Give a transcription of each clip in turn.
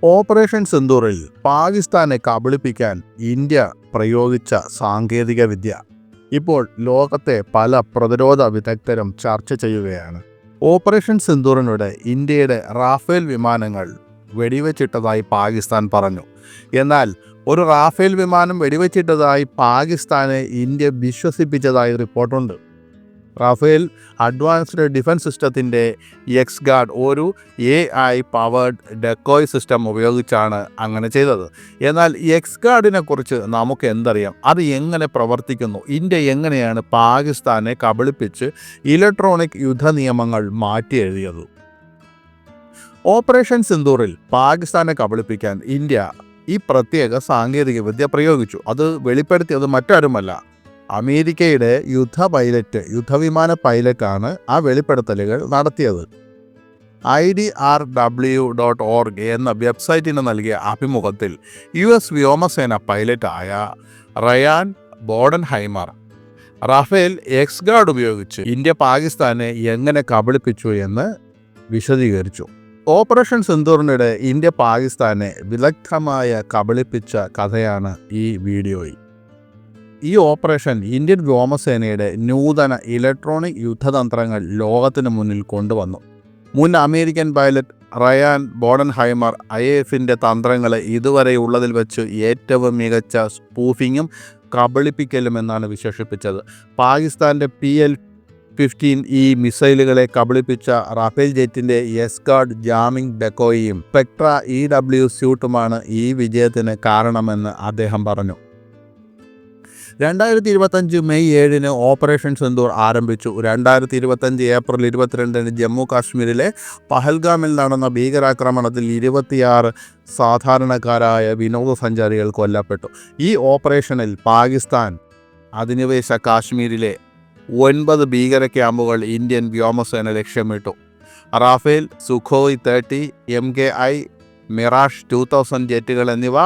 Operation സിന്ദൂറിൽ പാകിസ്ഥാനെ കബളിപ്പിക്കാൻ India പ്രയോഗിച്ച സാങ്കേതിക വിദ്യ ഇപ്പോൾ ലോകത്തെ പല പ്രതിരോധ വിദഗ്ധരും ചർച്ച ചെയ്യുകയാണ്. ഓപ്പറേഷൻ സിന്ദൂറിനിടെ ഇന്ത്യയുടെ റാഫേൽ വിമാനങ്ങൾ വെടിവെച്ചിട്ടതായി പാകിസ്ഥാൻ പറഞ്ഞു. എന്നാൽ ഒരു റാഫേൽ വിമാനം വെടിവെച്ചിട്ടതായി പാകിസ്ഥാനെ ഇന്ത്യ വിശ്വസിപ്പിച്ചതായി റിപ്പോർട്ടുണ്ട്. റാഫേൽ അഡ്വാൻസ്ഡ് ഡിഫൻസ് സിസ്റ്റത്തിൻ്റെ എക്സ്-ഗാർഡ് ഒരു AI പവേർഡ് ഡെക്കോയ് സിസ്റ്റം ഉപയോഗിച്ചാണ് അങ്ങനെ ചെയ്തത്. എന്നാൽ എക്സ്-ഗാർഡിനെ കുറിച്ച് നമുക്ക് എന്തറിയാം? അത് എങ്ങനെ പ്രവർത്തിക്കുന്നു? ഇന്ത്യ എങ്ങനെയാണ് പാകിസ്ഥാനെ കബളിപ്പിച്ച് ഇലക്ട്രോണിക് യുദ്ധ നിയമങ്ങൾ മാറ്റി എഴുതിയത്? ഓപ്പറേഷൻ സിന്ദൂറിൽ പാകിസ്ഥാനെ കബളിപ്പിക്കാൻ ഇന്ത്യ ഈ പ്രത്യേക സാങ്കേതിക വിദ്യ പ്രയോഗിച്ചു. അത് വെളിപ്പെടുത്തിയത് മറ്റാരുമല്ല, അമേരിക്കയുടെ യുദ്ധവിമാന പൈലറ്റാണ് ആ വെളിപ്പെടുത്തലുകൾ നടത്തിയത്. IDRW.org എന്ന വെബ്സൈറ്റിന് നൽകിയ അഭിമുഖത്തിൽ US വ്യോമസേന പൈലറ്റായ റയാൻ ബോഡൻഹൈമർ റാഫേൽ എക്സ്-ഗാർഡ് ഉപയോഗിച്ച് ഇന്ത്യ പാകിസ്ഥാനെ എങ്ങനെ കബളിപ്പിച്ചു എന്ന് വിശദീകരിച്ചു. ഓപ്പറേഷൻ സിന്ദൂറിനിടെ ഇന്ത്യ പാകിസ്ഥാനെ വിദഗ്ധമായ കബളിപ്പിച്ച കഥയാണ് ഈ വീഡിയോയിൽ. ഈ ഓപ്പറേഷൻ ഇന്ത്യൻ വ്യോമസേനയുടെ നൂതന ഇലക്ട്രോണിക് യുദ്ധതന്ത്രങ്ങൾ ലോകത്തിന് മുന്നിൽ കൊണ്ടുവന്നു. മുൻ അമേരിക്കൻ പൈലറ്റ് റയാൻ ബോഡൻഹൈമർ IAFൻ്റെ തന്ത്രങ്ങളെ ഇതുവരെയുള്ളതിൽ വെച്ച് ഏറ്റവും മികച്ച സ്പൂഫിങ്ങും കബളിപ്പിക്കലും എന്നാണ് വിശേഷിപ്പിച്ചത്. പാകിസ്ഥാൻ്റെ PL-15E മിസൈലുകളെ കബളിപ്പിച്ച റാഫേൽ ജെറ്റിൻ്റെ എക്സ്-ഗാർഡ് ജാമിംഗ് ഡെക്കോയും സ്പെക്ട്ര EW സ്യൂട്ടുമാണ് ഈ വിജയത്തിന് കാരണമെന്ന് അദ്ദേഹം പറഞ്ഞു. 2025 മെയ് 7 ഓപ്പറേഷൻ സിന്ദൂർ ആരംഭിച്ചു. 2025 ഏപ്രിൽ 22 ജമ്മു കാശ്മീരിലെ പഹൽഗാമിൽ നടന്ന ഭീകരാക്രമണത്തിൽ 26 സാധാരണക്കാരായ വിനോദസഞ്ചാരികൾ കൊല്ലപ്പെട്ടു. ഈ ഓപ്പറേഷനിൽ പാകിസ്ഥാൻ അധിനിവേശ കാശ്മീരിലെ 9 ഭീകര ക്യാമ്പുകൾ ഇന്ത്യൻ വ്യോമസേന ലക്ഷ്യമിട്ടു. റാഫേൽ, സുഖോയ് 30, MKI മിറാഷ് 2000 ജെറ്റുകൾ എന്നിവ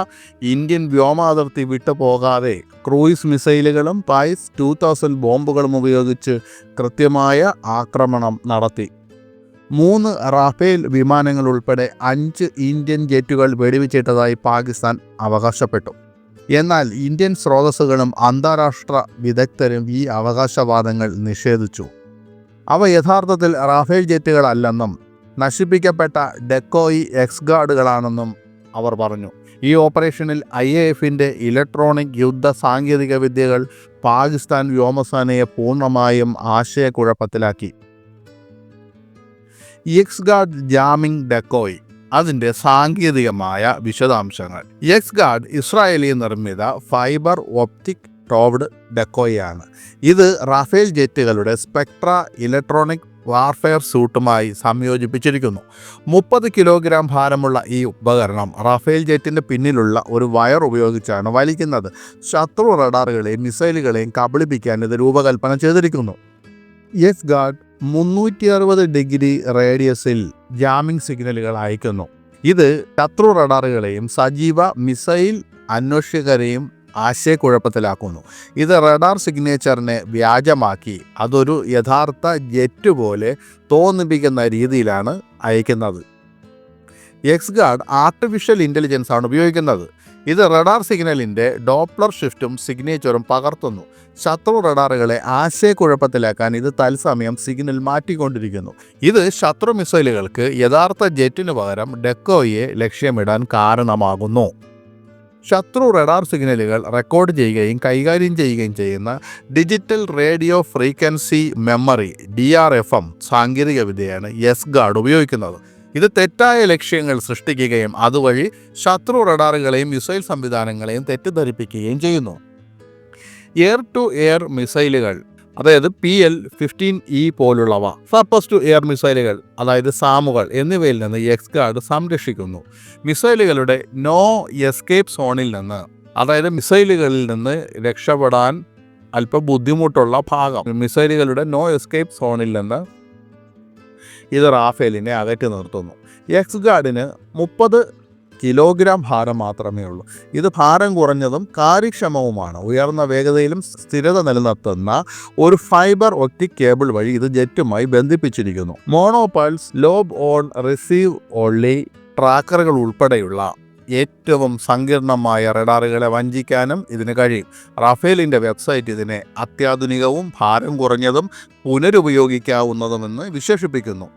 ഇന്ത്യൻ വ്യോമാതിർത്തി വിട്ടുപോകാതെ ക്രൂയിസ് മിസൈലുകളും പൈസ് 2000 ബോംബുകളും ഉപയോഗിച്ച് കൃത്യമായ ആക്രമണം നടത്തി. 3 റാഫേൽ വിമാനങ്ങൾ ഉൾപ്പെടെ 5 ഇന്ത്യൻ ജെറ്റുകൾ വെടിവെച്ചിട്ടതായി പാകിസ്ഥാൻ അവകാശപ്പെട്ടു. എന്നാൽ ഇന്ത്യൻ സ്രോതസ്സുകളും അന്താരാഷ്ട്ര വിദഗ്ധരും ഈ അവകാശവാദങ്ങൾ നിഷേധിച്ചു. അവ യഥാർത്ഥത്തിൽ റാഫേൽ ജെറ്റുകളല്ലെന്നും നശിപ്പിക്കപ്പെട്ട ഡെക്കോയി എക്സ്-ഗാർഡുകളാണെന്നും അവർ പറഞ്ഞു. ഈ ഓപ്പറേഷനിൽ IAFൻ്റെ ഇലക്ട്രോണിക് യുദ്ധ സാങ്കേതിക വിദ്യകൾ പാകിസ്ഥാൻ വ്യോമസേനയെ പൂർണ്ണമായും ആശയക്കുഴപ്പത്തിലാക്കി. എക്സ്-ഗാർഡ് ജാമിംഗ് ഡെക്കോയ്, അതിൻ്റെ സാങ്കേതികമായ വിശദാംശങ്ങൾ. എക്സ്-ഗാർഡ് ഇസ്രായേലി നിർമ്മിത ഫൈബർ ഒപ്റ്റിക് ടോവ്ഡ് ഡെക്കോയാണ്. ഇത് റാഫേൽ ജെറ്റുകളുടെ സ്പെക്ട്ര ഇലക്ട്രോണിക് വാർഫെയർ സൂട്ടുമായി സംയോജിപ്പിച്ചിരിക്കുന്നു. 30 കിലോഗ്രാം ഭാരമുള്ള ഈ ഉപകരണം റാഫേൽ ജെറ്റിൻ്റെ പിന്നിലുള്ള ഒരു വയർ ഉപയോഗിച്ചാണ് വലിക്കുന്നത്. ശത്രു റഡാറുകളെയും മിസൈലുകളെയും കബളിപ്പിക്കാൻ ഇത് രൂപകൽപ്പന ചെയ്തിരിക്കുന്നു. എക്സ്-ഗാർഡ് 360 ഡിഗ്രി റേഡിയസിൽ ജാമിംഗ് സിഗ്നലുകൾ അയക്കുന്നു. ഇത് ശത്രു റഡാറുകളെയും സജീവ മിസൈൽ അന്വേഷകരെയും ആശയക്കുഴപ്പത്തിലാക്കുന്നു. ഇത് റഡാർ സിഗ്നേച്ചറിനെ വ്യാജമാക്കി അതൊരു യഥാർത്ഥ ജെറ്റ് പോലെ തോന്നിപ്പിക്കുന്ന രീതിയിലാണ് അയക്കുന്നത്. എക്സ്-ഗാർഡ് ആർട്ടിഫിഷ്യൽ ഇൻ്റലിജൻസ് ആണ് ഉപയോഗിക്കുന്നത്. ഇത് റഡാർ സിഗ്നലിൻ്റെ ഡോപ്ലർ ഷിഫ്റ്റും സിഗ്നേച്ചറും പകർത്തുന്നു. ശത്രു റഡാറുകളെ ആശയക്കുഴപ്പത്തിലാക്കാൻ ഇത് തത്സമയം സിഗ്നൽ മാറ്റിക്കൊണ്ടിരിക്കുന്നു. ഇത് ശത്രു മിസൈലുകൾക്ക് യഥാർത്ഥ ജെറ്റിന് പകരം ഡെക്കോയെ ലക്ഷ്യമിടാൻ കാരണമാകുന്നു. ശത്രു റഡാർ സിഗ്നലുകൾ റെക്കോർഡ് ചെയ്യുകയും കൈകാര്യം ചെയ്യുകയും ചെയ്യുന്ന digital radio frequency memory DRFM സാങ്കേതിക വിദ്യയാണ് എക്സ്-ഗാർഡ് ഉപയോഗിക്കുന്നത്. ഇത് തെറ്റായ ലക്ഷ്യങ്ങൾ സൃഷ്ടിക്കുകയും അതുവഴി ശത്രു റഡാറുകളെയും മിസൈൽ സംവിധാനങ്ങളെയും തെറ്റിദ്ധരിപ്പിക്കുകയും ചെയ്യുന്നു. എയർ ടു എയർ മിസൈലുകൾ, അതായത് PL-15E പോലുള്ളവ, സർഫസ് ടു എയർ മിസൈലുകൾ, അതായത് സാമുകൾ എന്നിവയിൽ നിന്ന് എക്സ്-ഗാർഡ് സംരക്ഷിക്കുന്നു. മിസൈലുകളുടെ നോ എസ്കേപ്പ് സോണിൽ നിന്ന്, അതായത് മിസൈലുകളിൽ നിന്ന് രക്ഷപ്പെടാൻ അല്പം ബുദ്ധിമുട്ടുള്ള ഭാഗം, മിസൈലുകളുടെ നോ എസ്കേപ്പ് സോണിൽ നിന്ന് ഇത് റാഫേലിനെ അകറ്റി നിർത്തുന്നു. എക്സ്-ഗാർഡിന് 30 കിലോഗ്രാം ഭാരം മാത്രമേ ഉള്ളൂ. ഇത് ഭാരം കുറഞ്ഞതും കാര്യക്ഷമവുമാണ്. ഉയർന്ന വേഗതയിലും സ്ഥിരത നിലനിർത്തുന്ന ഒരു ഫൈബർ ഒപ്റ്റിക് കേബിൾ വഴി ഇത് ജെറ്റുമായി ബന്ധിപ്പിച്ചിരിക്കുന്നു. മോണോപൾസ് ലോബ് ഓൺ റിസീവ് ഓൺലി ട്രാക്കറുകൾ ഉൾപ്പെടെയുള്ള ഏറ്റവും സങ്കീർണമായ റഡാറുകളെ വഞ്ചിക്കാനും ഇതിന് കഴിയും. റാഫേലിൻ്റെ വെബ്സൈറ്റ് ഇതിനെ അത്യാധുനികവും ഭാരം കുറഞ്ഞതും പുനരുപയോഗിക്കാവുന്നതുമെന്ന് വിശേഷിപ്പിക്കുന്നു.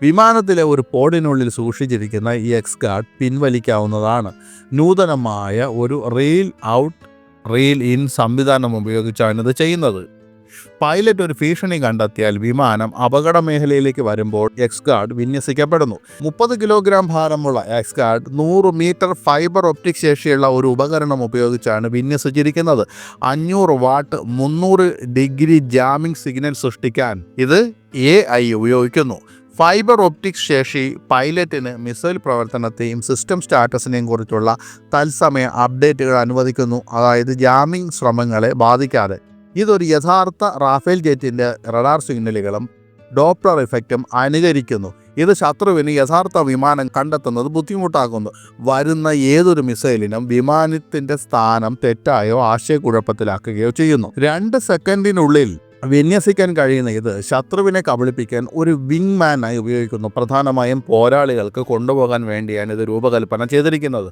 വിമാനത്തിലെ ഒരു പോഡിനുള്ളിൽ സൂക്ഷിച്ചിരിക്കുന്ന ഈ എക്സ്-ഗാർഡ് പിൻവലിക്കാവുന്നതാണ്. നൂതനമായ ഒരു റെയിൽ ഔട്ട് റെയിൽ ഇൻ സംവിധാനം ഉപയോഗിച്ചാണ് ഇത് ചെയ്യുന്നത്. പൈലറ്റ് ഒരു ഭീഷണി കണ്ടെത്തിയാൽ വിമാനം അപകട മേഖലയിലേക്ക് വരുമ്പോൾ എക്സ്-ഗാർഡ് വിന്യസിക്കപ്പെടുന്നു. 30 കിലോഗ്രാം ഭാരമുള്ള എക്സ്-ഗാർഡ് 100 മീറ്റർ ഫൈബർ ഒപ്റ്റിക് ശേഷിയുള്ള ഒരു ഉപകരണം ഉപയോഗിച്ചാണ് വിന്യസിച്ചിരിക്കുന്നത്. 500 വാട്ട് 300 ഡിഗ്രി ജാമിംഗ് സിഗ്നൽ സൃഷ്ടിക്കാൻ ഇത് AI ഉപയോഗിക്കുന്നു. ഫൈബർ ഒപ്റ്റിക് ശേഷി പൈലറ്റിന് മിസൈൽ പ്രവർത്തനത്തെയും സിസ്റ്റം സ്റ്റാറ്റസിനെയും കുറിച്ചുള്ള തത്സമയ അപ്ഡേറ്റുകൾ അനുവദിക്കുന്നു, അതായത് ജാമിംഗ് ശ്രമങ്ങളെ ബാധിക്കാതെ. ഇതൊരു യഥാർത്ഥ റാഫേൽ ജെറ്റിൻ്റെ റഡാർ സിഗ്നലുകളും ഡോപ്ലർ ഇഫക്റ്റും അനുകരിക്കുന്നു. ഇത് ശത്രുവിന് യഥാർത്ഥ വിമാനം കണ്ടെത്തുന്നത് ബുദ്ധിമുട്ടാക്കുന്നു. വരുന്ന ഏതൊരു മിസൈലിനും വിമാനത്തിൻ്റെ സ്ഥാനം തെറ്റായോ ആശയക്കുഴപ്പത്തിലാക്കുകയോ ചെയ്യുന്നു. 2 സെക്കൻഡിനുള്ളിൽ വിന്യസിക്കാൻ കഴിയുന്ന ഇത് ശത്രുവിനെ കബളിപ്പിക്കാൻ ഒരു വിങ് മാനായി ഉപയോഗിക്കുന്നു. പ്രധാനമായും പോരാളികൾക്ക് കൊണ്ടുപോകാൻ വേണ്ടിയാണ് ഇത് രൂപകൽപ്പന ചെയ്തിരിക്കുന്നത്.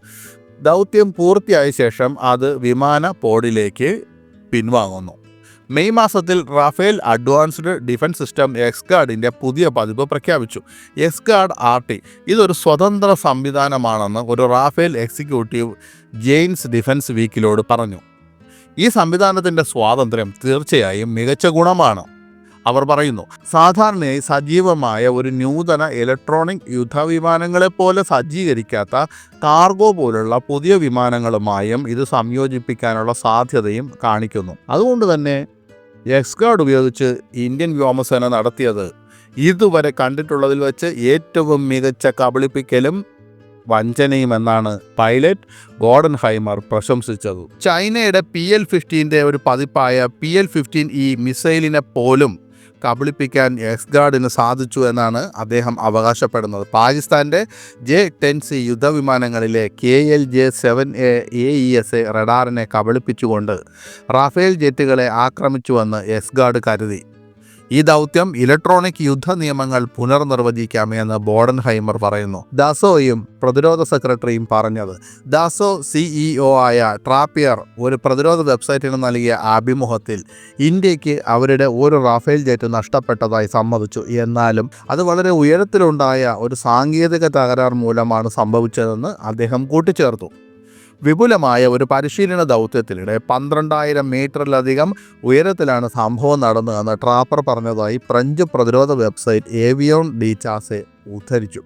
ദൗത്യം പൂർത്തിയായ ശേഷം അത് വിമാന പോഡിലേക്ക് പിൻവാങ്ങുന്നു. മെയ് മാസത്തിൽ റാഫേൽ അഡ്വാൻസ്ഡ് ഡിഫൻസ് സിസ്റ്റം എക്സ്-ഗാർഡിൻ്റെ പുതിയ പതിപ്പ് പ്രഖ്യാപിച്ചു. എക്സ്-ഗാർഡ് RT ഇതൊരു സ്വതന്ത്ര സംവിധാനമാണെന്ന് ഒരു റാഫേൽ എക്സിക്യൂട്ടീവ് ജെയിൻസ് ഡിഫൻസ് വീക്കിലോട് പറഞ്ഞു. ഈ സംവിധാനത്തിൻ്റെ സ്വാതന്ത്ര്യം തീർച്ചയായും മികച്ച ഗുണമാണ്, അവർ പറയുന്നു. സാധാരണയായി സജീവമായ ഒരു നൂതന ഇലക്ട്രോണിക് യുദ്ധവിമാനങ്ങളെപ്പോലെ സജ്ജീകരിക്കാത്ത കാർഗോ പോലുള്ള പുതിയ വിമാനങ്ങളുമായും ഇത് സംയോജിപ്പിക്കാനുള്ള സാധ്യതയും കാണിക്കുന്നു. അതുകൊണ്ട് തന്നെ എക്സ്-ഗാർഡ് ഉപയോഗിച്ച് ഇന്ത്യൻ വ്യോമസേന നടത്തിയത് ഇതുവരെ കണ്ടിട്ടുള്ളതിൽ വെച്ച് ഏറ്റവും മികച്ച കബളിപ്പിക്കലും വഞ്ചനയുമെന്നാണ് പൈലറ്റ് ഗോർഡൻ ഹൈമർ പ്രശംസിച്ചത്. ചൈനയുടെ PL-15 ഒരു പതിപ്പായ PL-15E മിസൈലിനെ പോലും കബളിപ്പിക്കാൻ എക്സ്-ഗാർഡിന് സാധിച്ചു എന്നാണ് അദ്ദേഹം അവകാശപ്പെടുന്നത്. പാകിസ്ഥാൻ്റെ J-10C യുദ്ധവിമാനങ്ങളിലെ KLJ-7A AESA റഡാറിനെ കബളിപ്പിച്ചുകൊണ്ട് റാഫേൽ ജെറ്റുകളെ ആക്രമിച്ചുവെന്ന് എക്സ്-ഗാർഡ് കരുതി. ഈ ദൗത്യം ഇലക്ട്രോണിക് യുദ്ധ നിയമങ്ങൾ പുനർനിർവചിക്കാമെന്ന് ബോഡൻഹൈമർ പറയുന്നു. ദാസോയും പ്രതിരോധ സെക്രട്ടറിയും പറഞ്ഞത്. ദാസോ CEO ആയ ട്രാപ്പിയർ ഒരു പ്രതിരോധ വെബ്സൈറ്റിന് നൽകിയ അഭിമുഖത്തിൽ ഇന്ത്യക്ക് അവരുടെ ഒരു റാഫേൽ ജെറ്റ് നഷ്ടപ്പെട്ടതായി സമ്മതിച്ചു. എന്നാലും അത് വളരെ ഉയരത്തിലുണ്ടായ ഒരു സാങ്കേതിക തകരാർ മൂലമാണ് സംഭവിച്ചതെന്ന് അദ്ദേഹം കൂട്ടിച്ചേർത്തു. വിപുലമായ ഒരു പരിശീലന ദൗത്യത്തിനിടെ 12,000 മീറ്ററിലധികം ഉയരത്തിലാണ് സംഭവം നടന്നതെന്ന് ട്രാപ്പർ പറഞ്ഞതായി ഫ്രഞ്ച് പ്രതിരോധ വെബ്സൈറ്റ് ഏവിയോൺ ഡി ചാസെ ഉദ്ധരിച്ചു.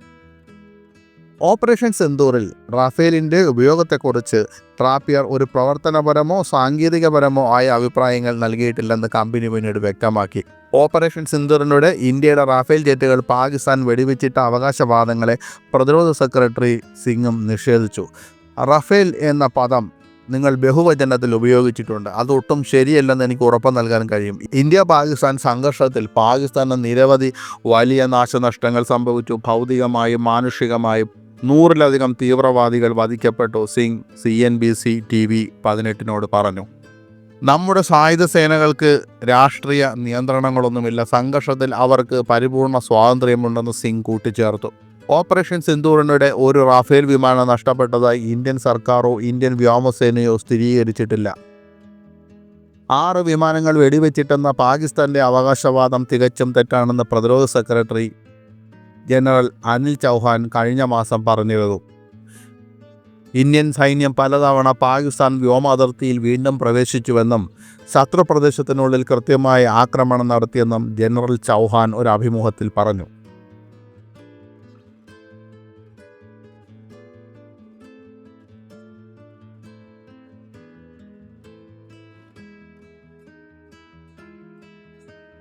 ഓപ്പറേഷൻ സിന്ദൂറിൽ റാഫേലിൻ്റെ ഉപയോഗത്തെക്കുറിച്ച് ട്രാപ്പിയർ ഒരു പ്രവർത്തനപരമോ സാങ്കേതികപരമോ ആയ അഭിപ്രായങ്ങൾ നൽകിയിട്ടില്ലെന്ന് കമ്പനി പിന്നീട് വ്യക്തമാക്കി. ഓപ്പറേഷൻ സിന്ദൂറിലൂടെ ഇന്ത്യയുടെ റാഫേൽ ജെറ്റുകൾ പാകിസ്ഥാൻ വെടിവെച്ചിട്ട അവകാശവാദങ്ങളെ പ്രതിരോധ സെക്രട്ടറി സിംഗും നിഷേധിച്ചു. റാഫേൽ എന്ന പദം നിങ്ങൾ ബഹുവചനത്തിൽ ഉപയോഗിച്ചിട്ടുണ്ട്. അതൊട്ടും ശരിയല്ലെന്ന് എനിക്ക് ഉറപ്പ് നൽകാൻ കഴിയും. ഇന്ത്യ പാകിസ്ഥാൻ സംഘർഷത്തിൽ പാകിസ്ഥാന് നിരവധി വലിയ നാശനഷ്ടങ്ങൾ സംഭവിച്ചു. ഭൗതികമായും മാനുഷികമായും 100-ലധികം തീവ്രവാദികൾ വധിക്കപ്പെട്ടു, സിംഗ് CNBC TV 18 പറഞ്ഞു. നമ്മുടെ സായുധ സേനകൾക്ക് രാഷ്ട്രീയ നിയന്ത്രണങ്ങളൊന്നുമില്ല. സംഘർഷത്തിൽ അവർക്ക് പരിപൂർണ സ്വാതന്ത്ര്യമുണ്ടെന്ന് സിംഗ് കൂട്ടിച്ചേർത്തു. ഓപ്പറേഷൻ സിന്ദൂറിനിടെ ഒരു റാഫേൽ വിമാനം നഷ്ടപ്പെട്ടതായി ഇന്ത്യൻ സർക്കാരോ ഇന്ത്യൻ വ്യോമസേനയോ സ്ഥിരീകരിച്ചിട്ടില്ല. 6 വിമാനങ്ങൾ വെടിവെച്ചിട്ടെന്ന പാകിസ്ഥാൻ്റെ അവകാശവാദം തികച്ചും തെറ്റാണെന്ന് പ്രതിരോധ സെക്രട്ടറി ജനറൽ അനിൽ ചൗഹാൻ കഴിഞ്ഞ മാസം പറഞ്ഞിരുന്നു. ഇന്ത്യൻ സൈന്യം പലതവണ പാകിസ്ഥാൻ വ്യോമ അതിർത്തിയിൽ വീണ്ടും പ്രവേശിച്ചുവെന്നും ശത്രുപ്രദേശത്തിനുള്ളിൽ കൃത്യമായ ആക്രമണം നടത്തിയെന്നും ജനറൽ ചൗഹാൻ ഒരു അഭിമുഖത്തിൽ പറഞ്ഞു.